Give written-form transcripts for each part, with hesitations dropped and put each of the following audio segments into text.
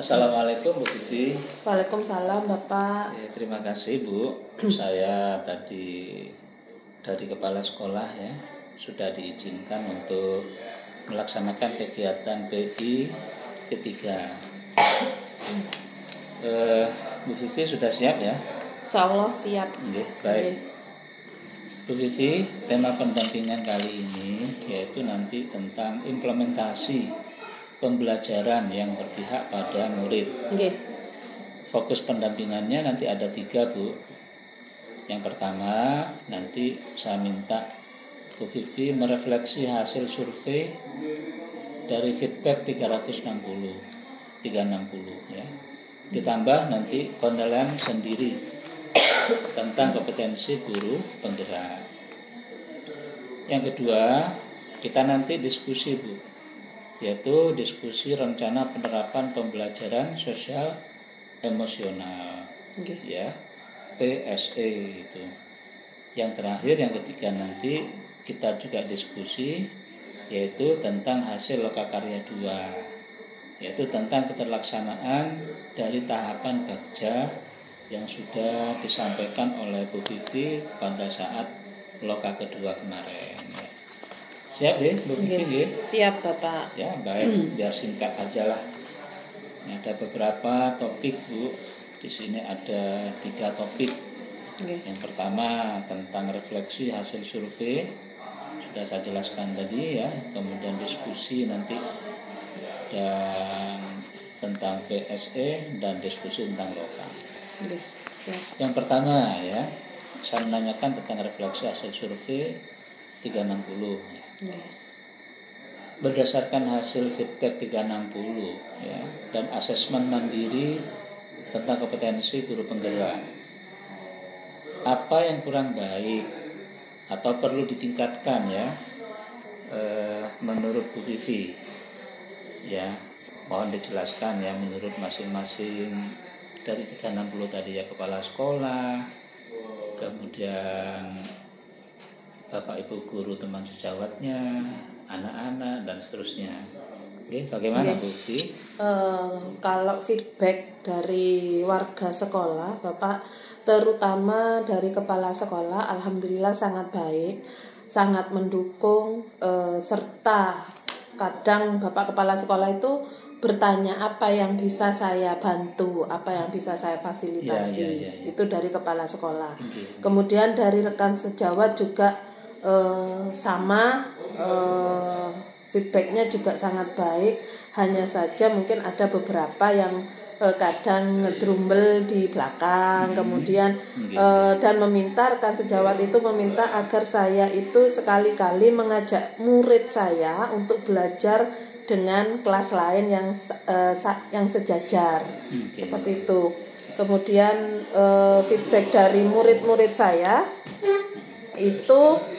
Assalamualaikum Bu Vivi. Waalaikumsalam Bapak. Ya, terima kasih Bu. Saya tadi dari kepala sekolah ya sudah diizinkan untuk melaksanakan kegiatan PI ketiga. Bu Vivi sudah siap ya? Insya Allah siap. Oke, baik. Bu Vivi, tema pendampingan kali ini yaitu nanti tentang implementasi pembelajaran yang berpihak pada murid. Oke. Fokus pendampingannya nanti ada 3 Bu. Yang pertama nanti saya minta Bu Vivi merefleksi hasil survei dari feedback 360 ya. Ditambah nanti penilaian sendiri tentang kompetensi guru penggerak. Yang kedua kita nanti diskusi Bu, yaitu diskusi rencana penerapan pembelajaran sosial emosional, ya, PSE itu. Yang terakhir, yang ketiga nanti kita juga diskusi yaitu tentang hasil lokakarya 2, yaitu tentang keterlaksanaan dari tahapan Bagja yang sudah disampaikan oleh Bu Vivi pada saat loka kedua kemarin. Siap deh Bu Vivi? Siap Bapak. Ya baik, biar singkat aja lah. Ini ada beberapa topik Bu. Di sini ada 3 topik. Yang pertama tentang refleksi hasil survei, sudah saya jelaskan tadi ya. Kemudian diskusi nanti dan tentang PSE dan diskusi tentang lokal. Yang pertama ya, saya menanyakan tentang refleksi hasil survei 360 ya. Berdasarkan hasil feedback 360 ya, dan asesmen mandiri tentang kompetensi guru penggerak, apa yang kurang baik atau perlu ditingkatkan ya menurut Bu Vivi ya, mohon dijelaskan ya menurut masing-masing dari 360 tadi ya, kepala sekolah, kemudian Bapak Ibu guru teman sejawatnya, anak-anak dan seterusnya. Oke, bagaimana Bu Vivi? Kalau feedback dari warga sekolah, Bapak, terutama dari kepala sekolah, alhamdulillah sangat baik, sangat mendukung, serta kadang Bapak kepala sekolah itu bertanya apa yang bisa saya bantu, apa yang bisa saya fasilitasi. Ya. Itu dari kepala sekolah. Kemudian dari rekan sejawat juga sama, feedbacknya juga sangat baik. Hanya saja mungkin ada beberapa yang kadang ngedrumbel di belakang, kemudian dan meminta, rekan sejawat itu meminta agar saya itu sekali-kali mengajak murid saya untuk belajar dengan kelas lain yang sejajar, seperti itu. Kemudian feedback dari murid-murid saya itu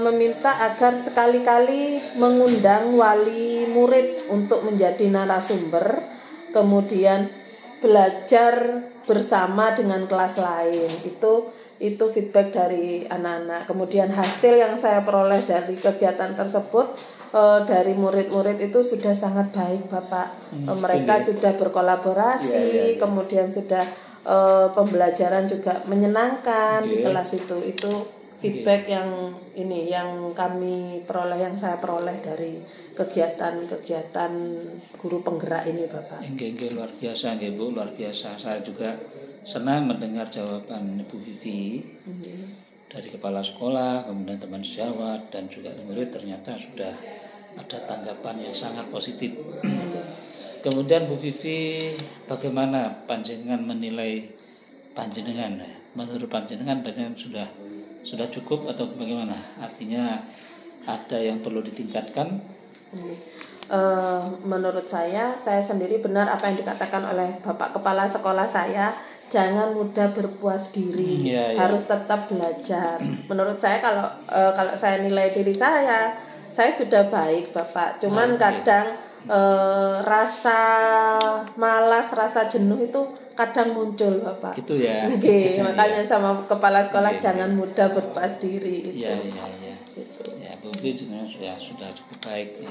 meminta agar sekali-kali mengundang wali murid untuk menjadi narasumber, kemudian belajar bersama dengan kelas lain. Itu feedback dari anak-anak. Kemudian hasil yang saya peroleh dari kegiatan tersebut dari murid-murid itu sudah sangat baik Bapak. Mereka sudah berkolaborasi, kemudian sudah pembelajaran juga menyenangkan di kelas itu. Itu feedback yang kami peroleh, yang saya peroleh dari kegiatan guru penggerak ini Bapak. Luar biasa Bu, luar biasa. Saya juga senang mendengar jawaban Bu Vivi dari kepala sekolah, kemudian teman sejawat dan juga murid, ternyata sudah ada tanggapan yang sangat positif. Kemudian Bu Vivi, bagaimana panjenengan menilai panjenengan? Menurut panjenengan sudah cukup atau bagaimana? Artinya ada yang perlu ditingkatkan? Menurut saya sendiri benar apa yang dikatakan oleh Bapak Kepala Sekolah saya, jangan mudah berpuas diri, harus tetap belajar. Menurut saya kalau saya nilai diri saya sudah baik Bapak. Cuman kadang rasa malas, rasa jenuh itu kadang muncul Bapak. Gitu ya. Makanya sama kepala sekolah jangan mudah berpuas diri itu. Gitu. Ya, Bu Vivi sudah cukup baik ya.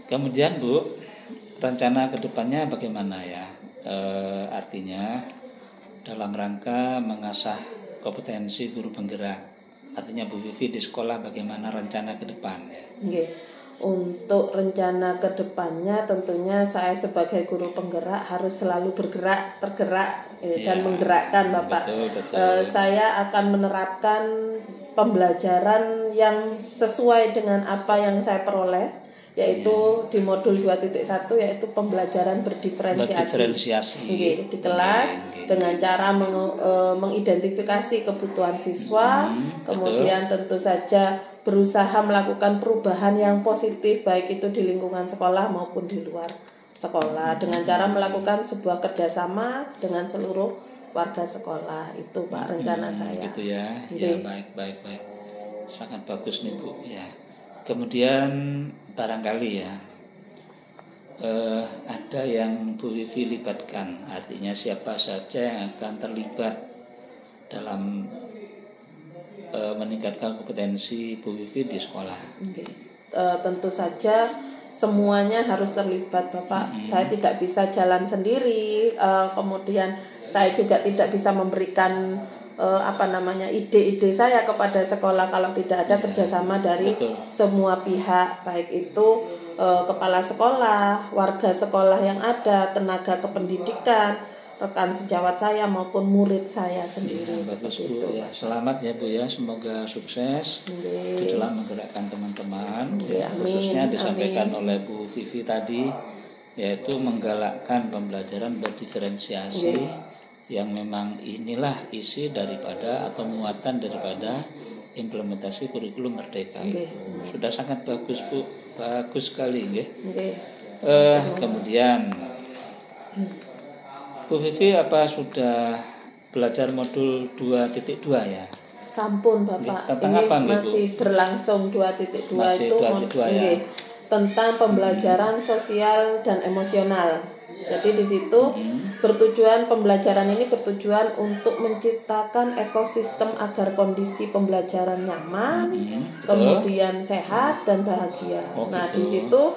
Kemudian Bu, rencana kedepannya bagaimana ya? Artinya dalam rangka mengasah kompetensi guru penggerak. Artinya Bu Vivi di sekolah bagaimana rencana ke depan ya? Okay. Untuk rencana ke depannya tentunya saya sebagai guru penggerak harus selalu tergerak dan menggerakkan Bapak. Betul. Saya akan menerapkan pembelajaran yang sesuai dengan apa yang saya peroleh, yaitu di modul 2.1 yaitu pembelajaran berdiferensiasi. Di kelas dengan cara mengidentifikasi kebutuhan siswa, kemudian tentu saja berusaha melakukan perubahan yang positif baik itu di lingkungan sekolah maupun di luar sekolah dengan cara melakukan sebuah kerjasama dengan seluruh warga sekolah. Itu Pak rencana saya. Gitu ya. Ya baik. Sangat bagus nih Bu ya. Kemudian barangkali ya ada yang Bu Vivi libatkan, artinya siapa saja yang akan terlibat dalam meningkatkan kompetensi Bu Vivi di sekolah. Tentu saja semuanya harus terlibat Bapak. Saya tidak bisa jalan sendiri, kemudian saya juga tidak bisa memberikan ide-ide saya kepada sekolah kalau tidak ada kerjasama dari semua pihak, baik itu kepala sekolah, warga sekolah yang ada, tenaga kependidikan, rekan sejawat saya maupun murid saya sendiri. Bagus Bu ya. Selamat ya Bu ya, semoga sukses di dalam menggerakkan teman-teman. Khususnya disampaikan oleh Bu Vivi tadi, yaitu menggalakkan pembelajaran berdiferensiasi yang memang inilah isi daripada atau muatan daripada implementasi kurikulum merdeka itu. Sudah sangat bagus Bu, bagus sekali nggih. Kemudian Bu Vivi apa sudah belajar modul 2.2 ya? Sampun Bapak. Tentang ini apa masih berlangsung 2.2 itu tentang pembelajaran sosial dan emosional. Jadi di situ pembelajaran ini bertujuan untuk menciptakan ekosistem agar kondisi pembelajaran nyaman, kemudian sehat dan bahagia. Di situ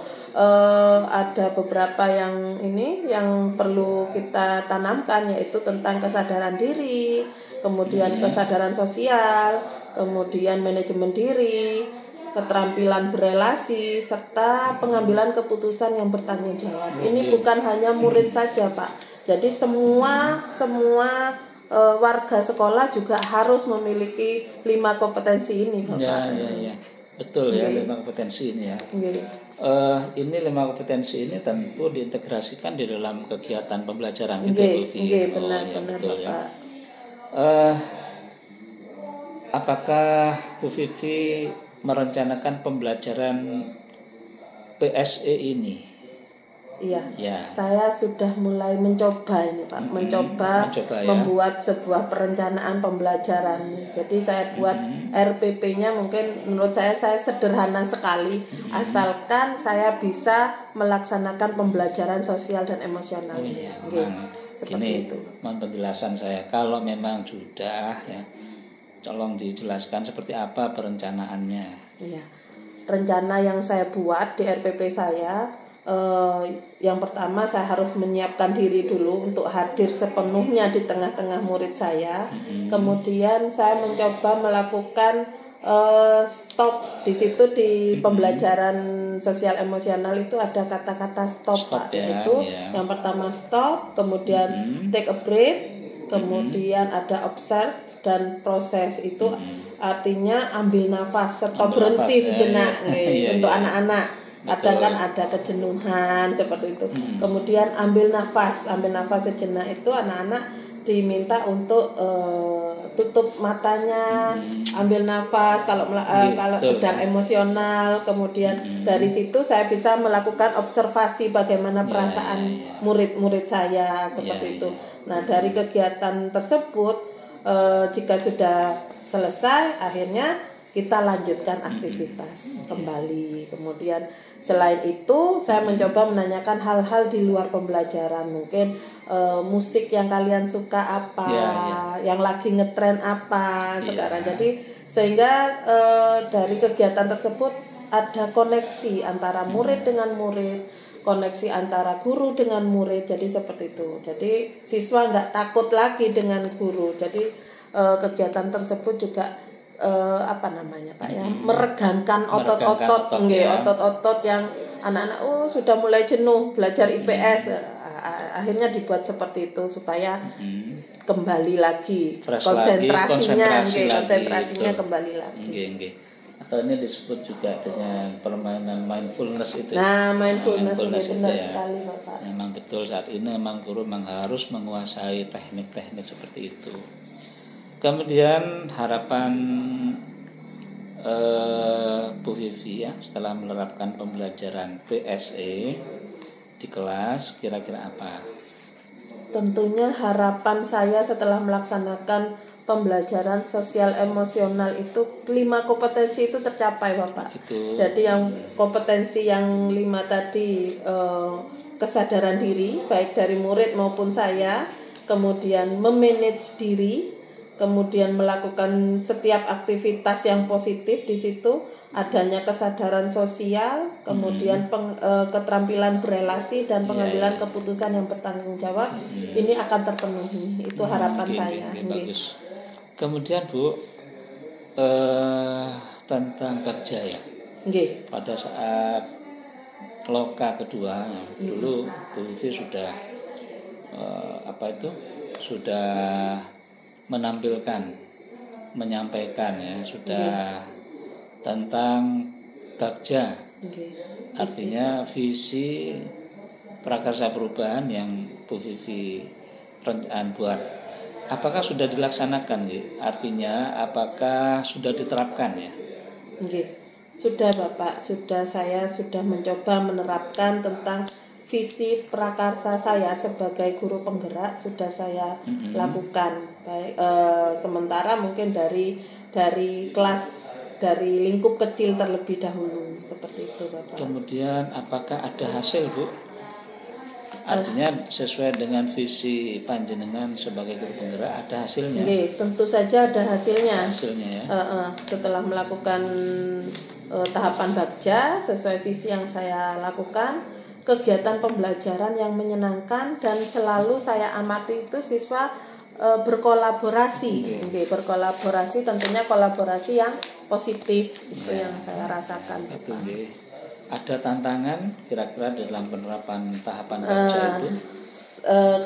ada beberapa yang perlu kita tanamkan, yaitu tentang kesadaran diri, kemudian kesadaran sosial, kemudian manajemen diri, keterampilan berelasi, serta pengambilan keputusan yang bertanggung jawab. Ini bukan hanya murid saja Pak, jadi semua warga sekolah juga harus memiliki 5 kompetensi ini Bapak. Ya. Betul ya, 5 kompetensi ini ya. Ini 5 kompetensi ini tentu diintegrasikan di dalam kegiatan pembelajaran gitu Bu Vivi. Benar betul Bapak. Ya. Apakah Bu Vivi merencanakan pembelajaran PSE ini? Iya. Saya sudah mulai mencoba ini Pak, mencoba membuat sebuah perencanaan pembelajaran. Jadi saya buat RPP-nya mungkin menurut saya sederhana sekali, asalkan saya bisa melaksanakan pembelajaran sosial dan emosional. Seperti itu. Mohon penjelasan saya. Kalau memang sudah ya, tolong dijelaskan seperti apa perencanaannya. Iya. Rencana yang saya buat di RPP saya, yang pertama saya harus menyiapkan diri dulu untuk hadir sepenuhnya di tengah-tengah murid saya. Kemudian saya mencoba melakukan stop di situ di pembelajaran sosial emosional itu ada kata-kata stop Pak, yaitu yang pertama stop, kemudian take a break, kemudian ada observe dan proses. Itu artinya ambil nafas serta berhenti sejenak untuk anak-anak. Kadang kan ada kejenuhan seperti itu. Kemudian ambil nafas sejenak, itu anak-anak diminta untuk tutup matanya, ambil nafas kalau sedang emosional. Kemudian dari situ saya bisa melakukan observasi bagaimana perasaan murid-murid saya seperti itu. Nah, dari kegiatan tersebut jika sudah selesai, akhirnya kita lanjutkan aktivitas kembali. Kemudian selain itu saya mencoba menanyakan hal-hal di luar pembelajaran. Mungkin musik yang kalian suka apa, yang lagi ngetren apa sekarang. Jadi sehingga dari kegiatan tersebut ada koneksi antara murid dengan murid, koneksi antara guru dengan murid. Jadi seperti itu. Jadi siswa nggak takut lagi dengan guru. Jadi kegiatan tersebut juga apa namanya Pak ya, meregangkan otot-otot, otot-otot yang anak-anak sudah mulai jenuh belajar IPS. Akhirnya dibuat seperti itu supaya kembali lagi konsentrasinya kembali lagi. Atau ini disebut juga dengan permainan mindfulness itu. Nah, mindfulness benar sekali Bapak. Memang betul, saat ini memang guru harus menguasai teknik-teknik seperti itu. Kemudian harapan Bu Vivi ya, setelah menerapkan pembelajaran PSE di kelas, kira-kira apa? Tentunya harapan saya setelah melaksanakan pembelajaran sosial emosional itu 5 kompetensi itu tercapai Bapak. Jadi yang kompetensi yang 5 tadi, kesadaran diri baik dari murid maupun saya, kemudian memanage diri, kemudian melakukan setiap aktivitas yang positif di situ, adanya kesadaran sosial, kemudian keterampilan berelasi dan pengambilan keputusan yang bertanggung jawab, ini akan terpenuhi. Itu harapan saya. Bagus. Kemudian Bu, tentang kerja ya. Pada saat loka kedua, dulu Bu Vivi sudah sudah menyampaikan ya, sudah tentang Bagja. Artinya visi prakarsa perubahan yang Bu Vivi buat. Apakah sudah dilaksanakan? Artinya apakah sudah diterapkan ya? Sudah Bapak, saya sudah mencoba menerapkan tentang visi prakarsa saya sebagai guru penggerak, sudah saya lakukan. Baik, sementara mungkin dari kelas, dari lingkup kecil terlebih dahulu, seperti itu Bapak. Kemudian apakah ada hasil Bu? Artinya sesuai dengan visi panjenengan sebagai guru penggerak, ada hasilnya? Tentu saja ada hasilnya. Ya? Setelah melakukan tahapan Bagja sesuai visi yang saya lakukan, kegiatan pembelajaran yang menyenangkan dan selalu saya amati itu siswa berkolaborasi. Berkolaborasi, tentunya kolaborasi yang positif, itu yang saya rasakan. Ada tantangan kira-kira dalam penerapan tahapan Bagja itu?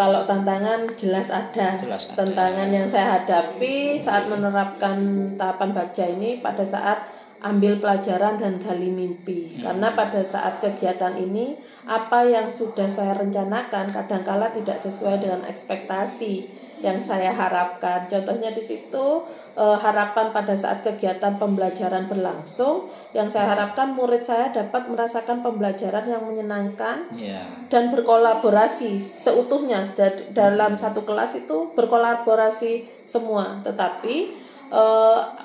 Kalau tantangan jelas ada. Tantangan yang saya hadapi saat menerapkan tahapan Bagja ini pada saat ambil pelajaran dan gali mimpi. Karena pada saat kegiatan ini, apa yang sudah saya rencanakan kadangkala tidak sesuai dengan ekspektasi yang saya harapkan. Contohnya di situ, harapan pada saat kegiatan pembelajaran berlangsung, yang saya harapkan murid saya dapat merasakan pembelajaran yang menyenangkan dan berkolaborasi seutuhnya. Dalam satu kelas itu berkolaborasi semua, tetapi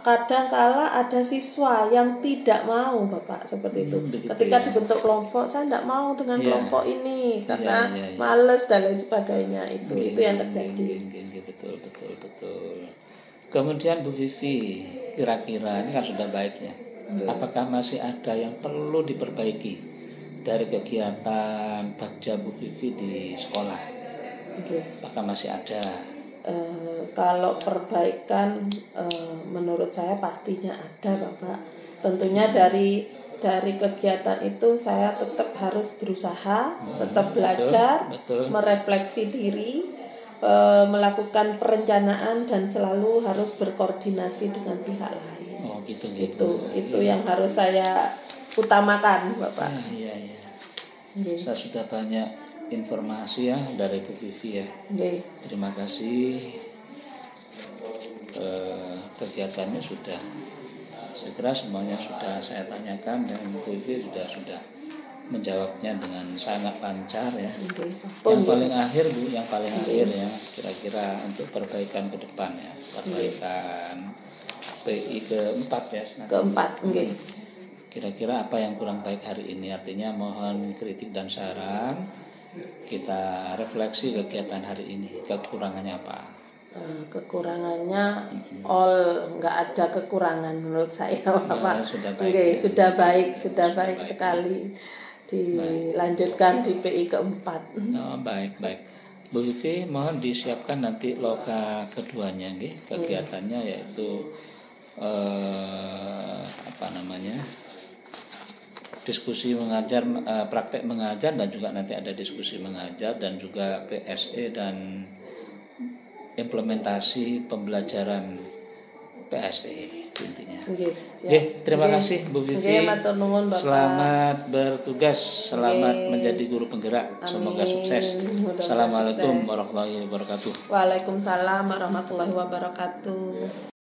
kadang-kala ada siswa yang tidak mau Bapak, seperti itu. Ketika dibentuk kelompok, saya tidak mau dengan kelompok ini karena males dan lain sebagainya. Itu yang terjadi. Betul. Kemudian Bu Vivi, kira-kira ini kan sudah baiknya, apakah masih ada yang perlu diperbaiki dari kegiatan Bagja Bu Vivi di sekolah? Apakah masih ada? Kalau perbaikan, menurut saya pastinya ada Bapak. Tentunya dari kegiatan itu saya tetap harus berusaha, tetap belajar, merefleksi diri, melakukan perencanaan dan selalu harus berkoordinasi dengan pihak lain. Itu yang harus saya utamakan Bapak. Saya sudah banyak informasi ya dari Bu Vivi ya. Terima kasih. Kegiatannya sudah, saya kira semuanya sudah saya tanyakan dan Bu Vivi sudah menjawabnya dengan sangat lancar ya. Yang paling akhir Bu, ya, kira-kira untuk perbaikan ke depan ya, perbaikan PI keempat ya. Keempat, Kira-kira apa yang kurang baik hari ini? Artinya mohon kritik dan saran. Kita refleksi kegiatan hari ini, kekurangannya apa? Kekurangannya all, nggak ada kekurangan menurut saya Bapak. Sudah baik. Okay, sudah baik sekali. Dilanjutkan di PI keempat. Baik. Bu Vivi, mohon disiapkan nanti loka keduanya nggih, kegiatannya yaitu diskusi mengajar, praktek mengajar, dan juga nanti ada diskusi mengajar, dan juga PSE dan implementasi pembelajaran PSE intinya. Terima kasih Bu Vivi. Selamat bertugas, selamat menjadi guru penggerak. Semoga sukses. Assalamualaikum warahmatullahi wabarakatuh. Waalaikumsalam warahmatullahi wabarakatuh.